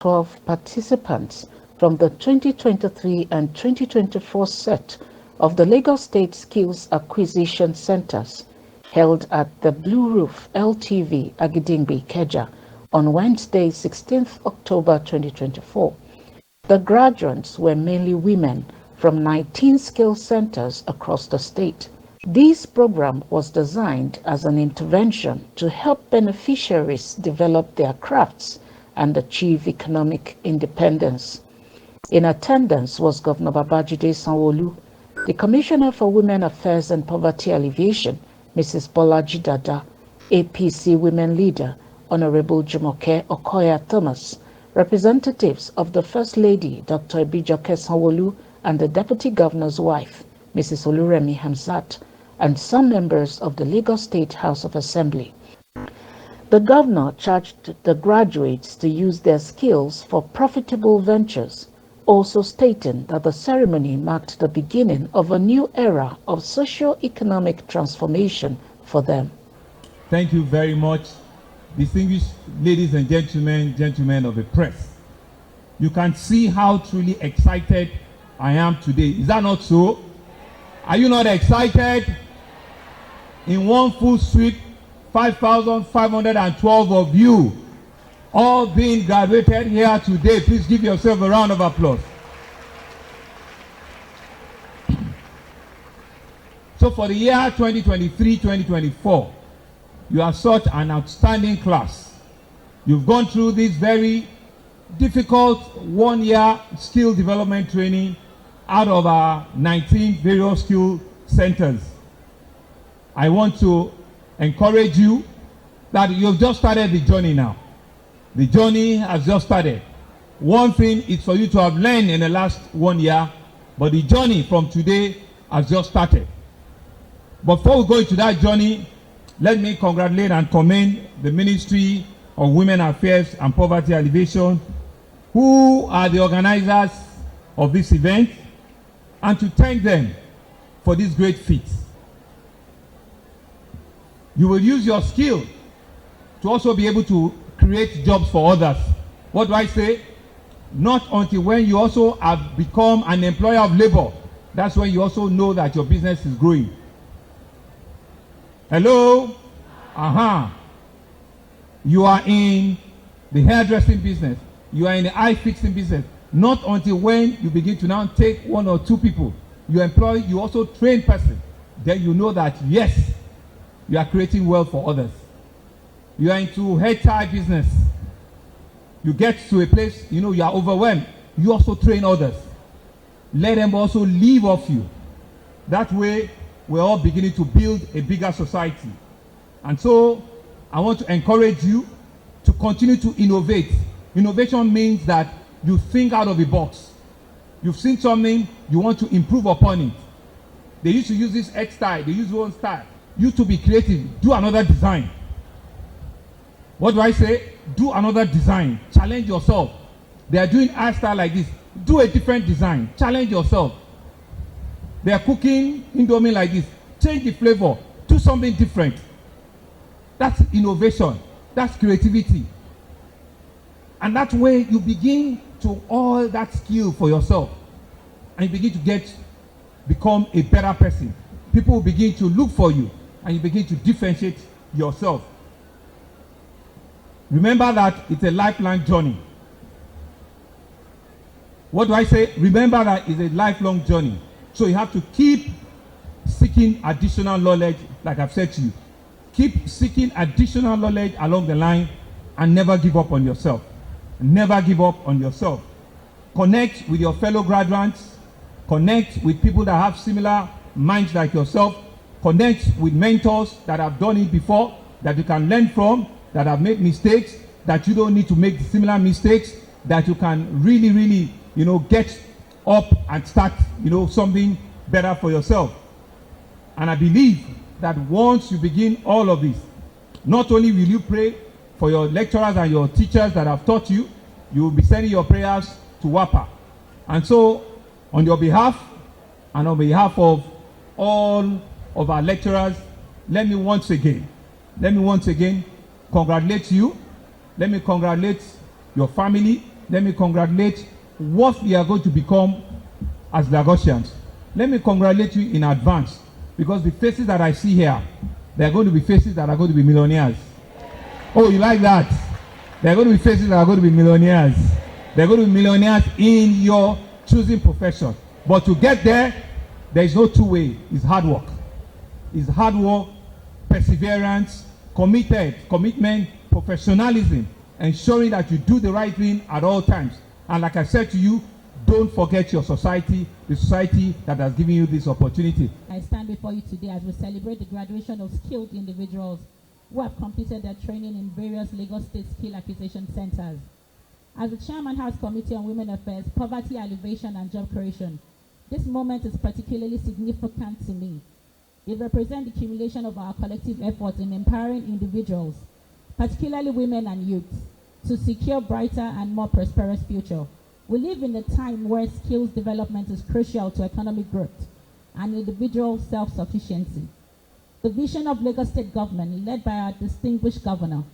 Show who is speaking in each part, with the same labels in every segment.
Speaker 1: 12 participants from the 2023 and 2024 set of the Lagos State Skills Acquisition Centers held at the Blue Roof LTV Agidingbi Ikeja on Wednesday, 16th October 2024. The graduates were mainly women from 19 skill centers across the state. This program was designed as an intervention to help beneficiaries develop their crafts and achieve economic independence. In attendance was Governor Babajide Sanwo-Olu, the Commissioner for Women Affairs and Poverty Alleviation, Mrs. Bolaji Dada, APC Women Leader, Honorable Jumoke Okoya Thomas, representatives of the First Lady, Dr. Ibijoke Sanwo-Olu, and the Deputy Governor's wife, Mrs. Oluremi Hamzat, and some members of the Lagos State House of Assembly. The governor charged the graduates to use their skills for profitable ventures, also stating that the ceremony marked the beginning of a new era of socio-economic transformation for them.
Speaker 2: Thank you very much, distinguished ladies and gentlemen of the press. You can see how truly excited I am today. Is that not so? Are you not excited? In one full sweep, 5,512 of you all being graduated here today. Please give yourself a round of applause. So for the year 2023-2024, you are such an outstanding class. You've gone through this very difficult one-year skill development training out of our 19 various skill centers. I want to encourage you that you've just started the journey now. The journey has just started. One thing is for you to have learned in the last 1 year, but the journey from today has just started. But before we go into that journey, let me congratulate and commend the Ministry of Women Affairs and Poverty Alleviation, who are the organizers of this event, and to thank them for this great feat. You will use your skill to also be able to create jobs for others. What do I say? Not until when you also have become an employer of labor, that's when you also know that your business is growing. Hello? You are in the hairdressing business. You are in the eye fixing business. Not until when you begin to now take 1 or 2 people you employ, you also train person. Then you know that yes, you are creating wealth for others. You are into hair tie business. You get to a place, you are overwhelmed. You also train others. Let them also live off you. That way, we're all beginning to build a bigger society. And so, I want to encourage you to continue to innovate. Innovation means that you think out of the box. You've seen something, you want to improve upon it. They used to use this X style, they use one style. You to be creative, do another design. What do I say? Do another design. Challenge yourself. They are doing art style like this. Do a different design. Challenge yourself. They are cooking Indomie like this. Change the flavor. Do something different. That's innovation. That's creativity. And that way you begin to all that skill for yourself. And you begin to become a better person. People will begin to look for you. And you begin to differentiate yourself. Remember that it's a lifelong journey. What do I say? Remember that it's a lifelong journey. So you have to keep seeking additional knowledge, like I've said to you. Keep seeking additional knowledge along the line and never give up on yourself. Never give up on yourself. Connect with your fellow graduates. Connect with people that have similar minds like yourself. Connect with mentors that have done it before, that you can learn from, that have made mistakes, that you don't need to make similar mistakes, that you can really, get up and start, something better for yourself. And I believe that once you begin all of this, not only will you pray for your lecturers and your teachers that have taught you, you will be sending your prayers to WAPA. And so, on your behalf, and on behalf of all of our lecturers, let me once again congratulate you. Let me congratulate your family. let me congratulate what we are going to become as Lagosians. Let me congratulate you in advance, because the faces that I see here, they are going to be faces that are going to be millionaires. Oh, you like that? They are going to be faces that are going to be millionaires. They are going to be millionaires in your choosing profession. But to get there is no two way. It's hard work. It's hard work, perseverance, commitment, professionalism, ensuring that you do the right thing at all times. And like I said to you, don't forget your society, the society that has given you this opportunity.
Speaker 3: I stand before you today as we celebrate the graduation of skilled individuals who have completed their training in various Lagos State Skill Acquisition Centers. As the Chairman House Committee on Women Affairs, Poverty Alleviation and Job Creation, this moment is particularly significant to me. It represents the accumulation of our collective efforts in empowering individuals, particularly women and youth, to secure brighter and more prosperous future. We live in a time where skills development is crucial to economic growth and individual self-sufficiency. The vision of Lagos State Government, led by our distinguished governor,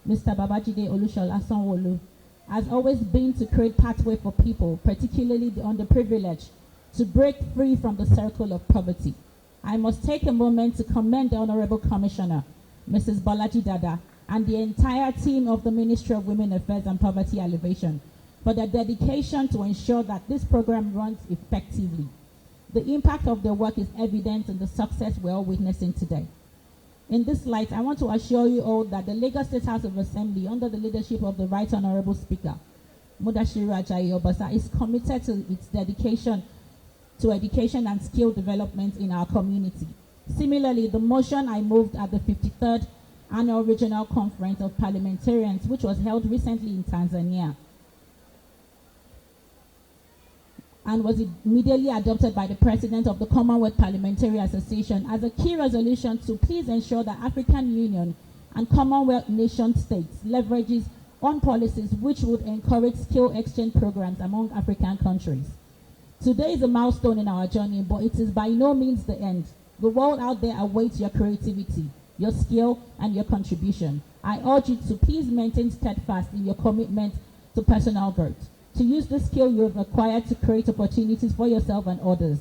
Speaker 3: Mr. Babajide Olusola Sanwo-Olu, has always been to create pathway for people, particularly the underprivileged, to break free from the circle of poverty. I must take a moment to commend the Honorable Commissioner, Mrs. Bolaji Dada, and the entire team of the Ministry of Women Affairs and Poverty Alleviation for their dedication to ensure that this program runs effectively. The impact of their work is evident in the success we're all witnessing today. In this light, I want to assure you all that the Lagos State House of Assembly, under the leadership of the Right Honorable Speaker, Mudashiru Ajayi Obasa, is committed to its dedication to education and skill development in our community. Similarly, the motion I moved at the 53rd Annual Regional Conference of Parliamentarians, which was held recently in Tanzania, and was immediately adopted by the President of the Commonwealth Parliamentary Association as a key resolution to please ensure that African Union and Commonwealth nation states leverages on policies which would encourage skill exchange programs among African countries. Today is a milestone in our journey, but it is by no means the end. The world out there awaits your creativity, your skill, and your contribution. I urge you to please maintain steadfast in your commitment to personal growth, to use the skill you have acquired to create opportunities for yourself and others.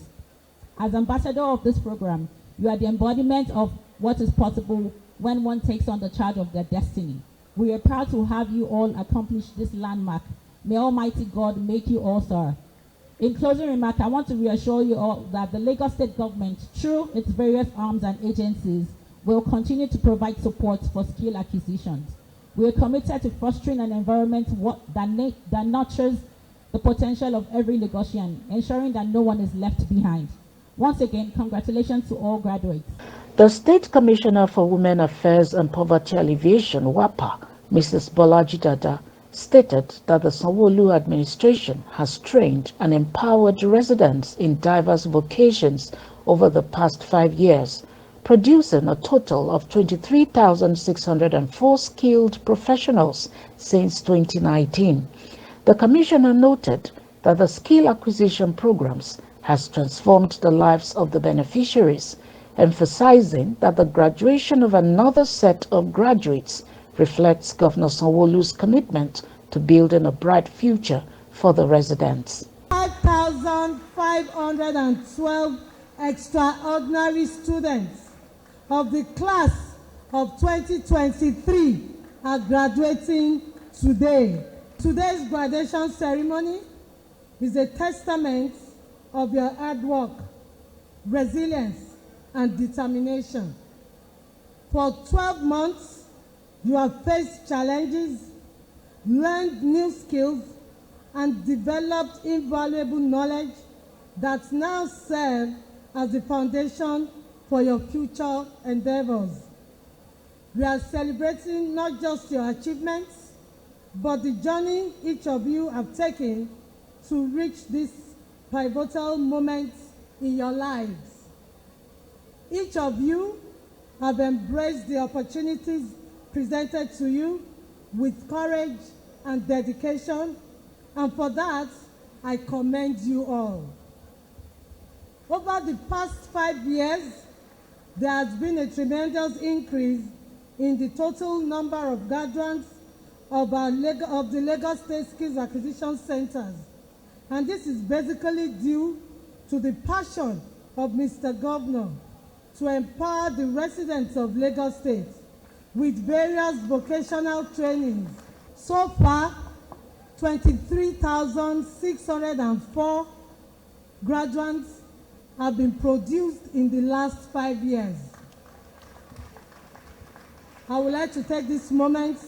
Speaker 3: As ambassador of this program, you are the embodiment of what is possible when one takes on the charge of their destiny. We are proud to have you all accomplish this landmark. May Almighty God make you all soar. In closing remark, I want to reassure you all that the Lagos State Government, through its various arms and agencies, will continue to provide support for skill acquisitions. We are committed to fostering an environment that nurtures the potential of every Lagosian, ensuring that no one is left behind. Once again, congratulations to all graduates.
Speaker 1: The State Commissioner for Women Affairs and Poverty Alleviation, WAPA, Mrs. Bolaji Dada, stated that the Sanwo-Olu administration has trained and empowered residents in diverse vocations over the past 5 years, producing a total of 23,604 skilled professionals since 2019. The Commissioner noted that the skill acquisition programs has transformed the lives of the beneficiaries, emphasizing that the graduation of another set of graduates reflects Governor Sanwo-Olu's commitment to building a bright future for the residents.
Speaker 4: 5,512 extraordinary students of the class of 2023 are graduating today. Today's graduation ceremony is a testament of your hard work, resilience, and determination. For 12 months, you have faced challenges, learned new skills, and developed invaluable knowledge that now serve as the foundation for your future endeavors. We are celebrating not just your achievements, but the journey each of you have taken to reach this pivotal moment in your lives. Each of you have embraced the opportunities presented to you with courage and dedication, and for that, I commend you all. Over the past 5 years, there has been a tremendous increase in the total number of graduates of the Lagos State Skills Acquisition Centers. And this is basically due to the passion of Mr. Governor to empower the residents of Lagos State with various vocational trainings. So far, 23,604 graduates have been produced in the last 5 years. I would like to take this moment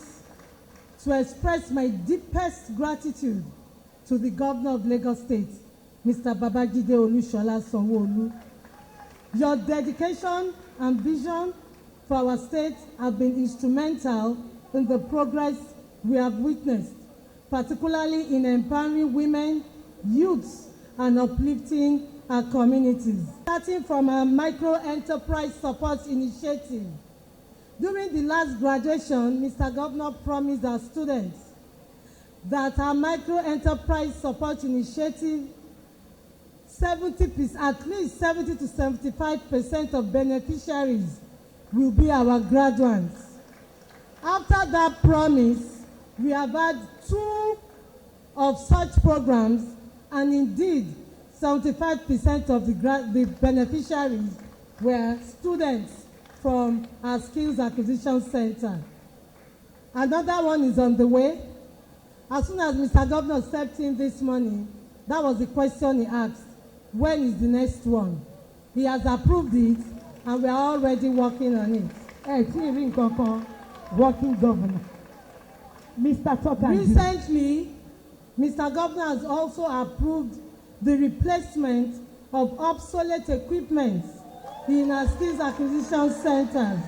Speaker 4: to express my deepest gratitude to the Governor of Lagos State, Mr. Babajide Olushola Sanwo-Olu. Your dedication and vision for our state have been instrumental in the progress we have witnessed, particularly in empowering women, youths, and uplifting our communities. Starting from our micro-enterprise support initiative. During the last graduation, Mr. Governor promised our students that our micro-enterprise support initiative, at least 70 to 75% of beneficiaries will be our graduates. After that promise, we have had 2 of such programs, and indeed, 75% of the beneficiaries were students from our Skills Acquisition Center. Another one is on the way. As soon as Mr. Governor stepped in this morning, that was the question he asked. When is the next one? He has approved it, and we are already working on it.
Speaker 5: Working governor. Mr. Tokan.
Speaker 4: Recently, Mr. Governor has also approved the replacement of obsolete equipment in our Skills Acquisition Centers.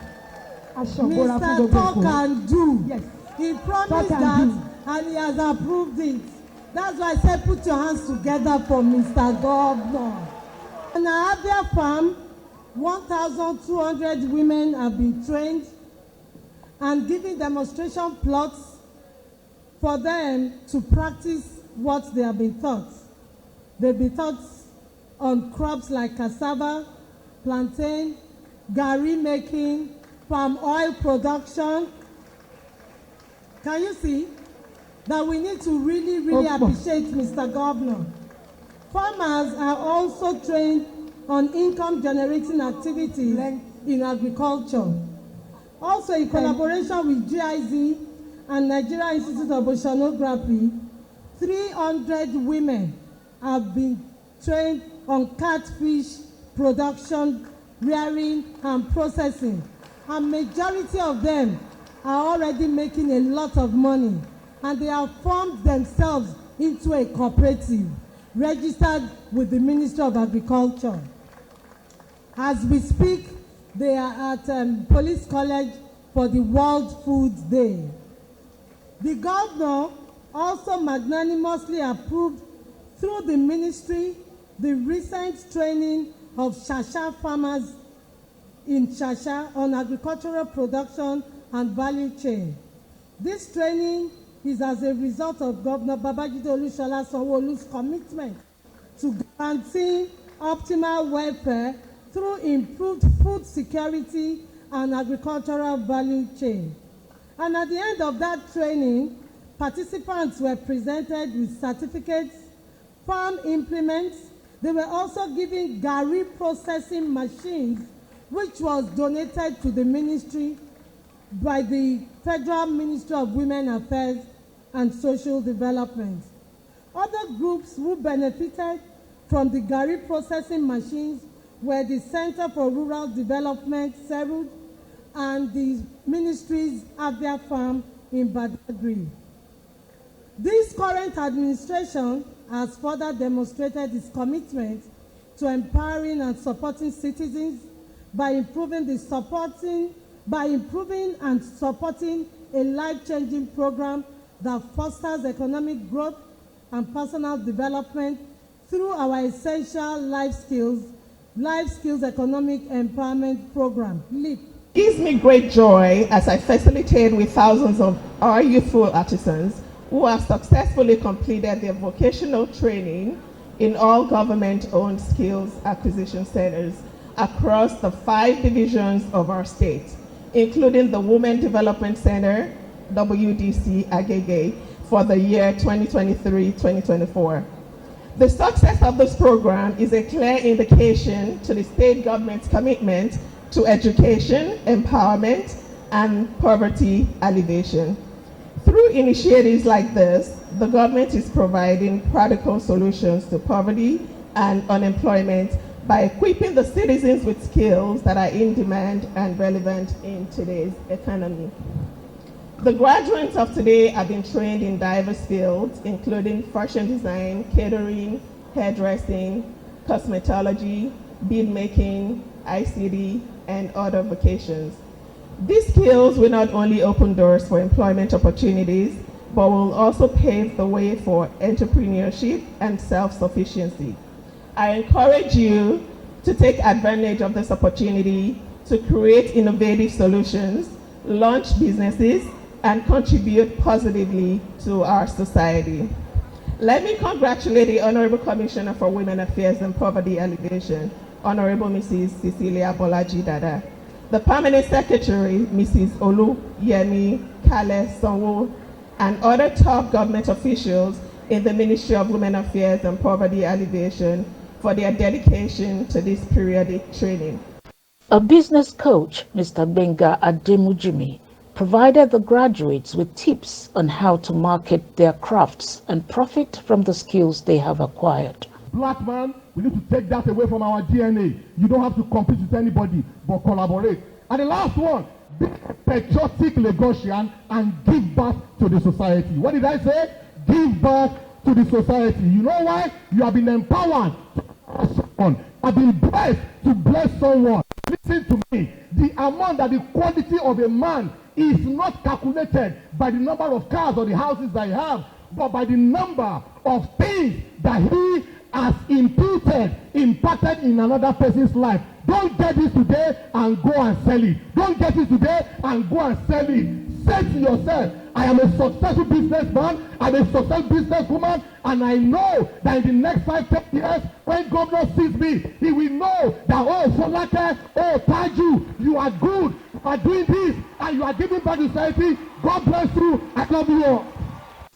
Speaker 4: Mr. Tokan do. Yes. He promised that, and he has approved it. That's why I said put your hands together for Mr. Governor. In our Abia farm, 1,200 women have been trained and given demonstration plots for them to practice what they have been taught. They've been taught on crops like cassava, plantain, garri making, palm oil production. Can you see that we need to really appreciate Mr. Governor? Farmers are also trained on income generating activities in agriculture. Also, in collaboration with GIZ and Nigeria Institute of Oceanography, 300 women have been trained on catfish production, rearing, and processing. And majority of them are already making a lot of money, and they have formed themselves into a cooperative registered with the Ministry of Agriculture. As we speak, they are at Police College for the World Food Day. The governor also magnanimously approved through the ministry the recent training of Shasha farmers in Shasha on agricultural production and value chain. This training is as a result of Governor Babajide Olushola Sanwo-Olu's commitment to guaranteeing optimal welfare through improved food security and agricultural value chain. And at the end of that training, participants were presented with certificates, farm implements. They were also given garri processing machines, which was donated to the ministry by the Federal Ministry of Women Affairs and Social Development. Other groups who benefited from the garri processing machines were the Center for Rural Development, CERUD, and the ministry's Abia Farm in Badagry. This current administration has further demonstrated its commitment to empowering and supporting citizens by improving and supporting a life-changing program that fosters economic growth and personal development through our essential life skills economic empowerment program, LEAP.
Speaker 6: It gives me great joy as I facilitate with thousands of our youthful artisans who have successfully completed their vocational training in all government-owned skills acquisition centers across the 5 divisions of our state, including the Women Development Center, WDC Agege for the year 2023-2024. The success of this program is a clear indication to the state government's commitment to education, empowerment, and poverty alleviation. Through initiatives like this, the government is providing practical solutions to poverty and unemployment by equipping the citizens with skills that are in demand and relevant in today's economy. The graduates of today have been trained in diverse fields, including fashion design, catering, hairdressing, cosmetology, bead making, ICT, and other vocations. These skills will not only open doors for employment opportunities, but will also pave the way for entrepreneurship and self-sufficiency. I encourage you to take advantage of this opportunity to create innovative solutions, launch businesses, and contribute positively to our society. Let me congratulate the Honorable Commissioner for Women Affairs and Poverty Alleviation, Honorable Mrs. Cecilia Bolaji Dada, the Permanent Secretary, Mrs. Oluyemi Kale Sanwo, and other top government officials in the Ministry of Women Affairs and Poverty Alleviation for their dedication to this periodic training.
Speaker 1: A business coach, Mr. Benga Ademujimi, provided the graduates with tips on how to market their crafts and profit from the skills they have acquired.
Speaker 7: Black man, we need to take that away from our DNA. You don't have to compete with anybody, but collaborate. And the last one, be a patriotic Lagosian and give back to the society. What did I say? Give back to the society. You know why? You have been empowered to bless someone. I've been blessed to bless someone. Listen to me. The amount that the quality of a man is not calculated by the number of cars or the houses that he has, but by the number of things that he has imparted in another person's life. Don't get this today and go and sell it. Don't get it today and go and sell it. Say to yourself, I am a successful businessman, I'm a successful businesswoman, and I know that in the next 5-10 years, when governor sees me, he will know that, oh, Folake, oh, Taju, you are good, you are doing this, and you are giving back to society. God bless you. I love you all.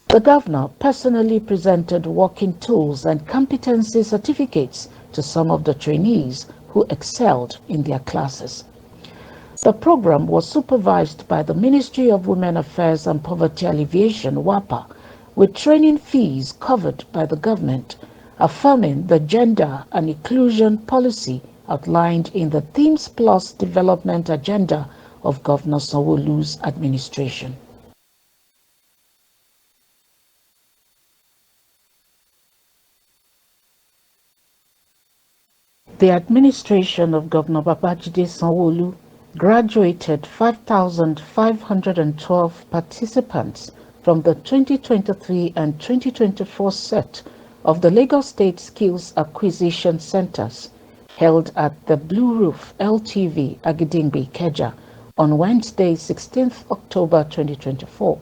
Speaker 1: The governor personally presented working tools and competency certificates to some of the trainees who excelled in their classes. The program was supervised by the Ministry of Women Affairs and Poverty Alleviation, WAPA, with training fees covered by the government, affirming the gender and inclusion policy outlined in the Themes Plus development agenda of Governor Sanwo-Olu's administration. The administration of Governor Babajide Sanwo-Olu graduated 5,512 participants from the 2023 and 2024 set of the Lagos State Skills Acquisition Centers held at the Blue Roof LTV Agidingbi Ikeja on Wednesday, 16th October 2024.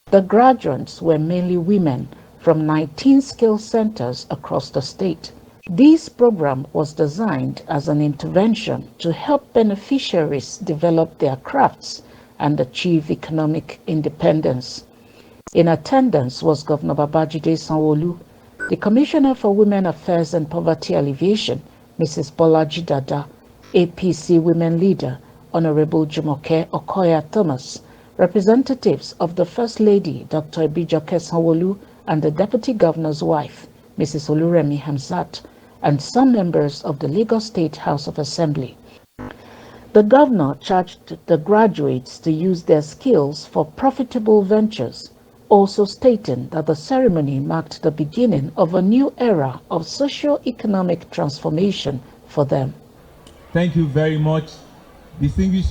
Speaker 1: The graduates were mainly women from 19 skill centers across the state. This program was designed as an intervention to help beneficiaries develop their crafts and achieve economic independence. In attendance was Governor Babajide Sanwo-Olu, the Commissioner for Women Affairs and Poverty Alleviation, Mrs. Bolaji Dada, APC Women Leader, Honorable Jumoke Okoya Thomas, representatives of the First Lady, Dr. Ibijoke Sanwo-Olu, and the Deputy Governor's wife, Mrs. Oluremi Hamzat, and some members of the Lagos State House of Assembly. The governor charged the graduates to use their skills for profitable ventures, also stating that the ceremony marked the beginning of a new era of socio-economic transformation for them.
Speaker 2: Thank you very much, distinguished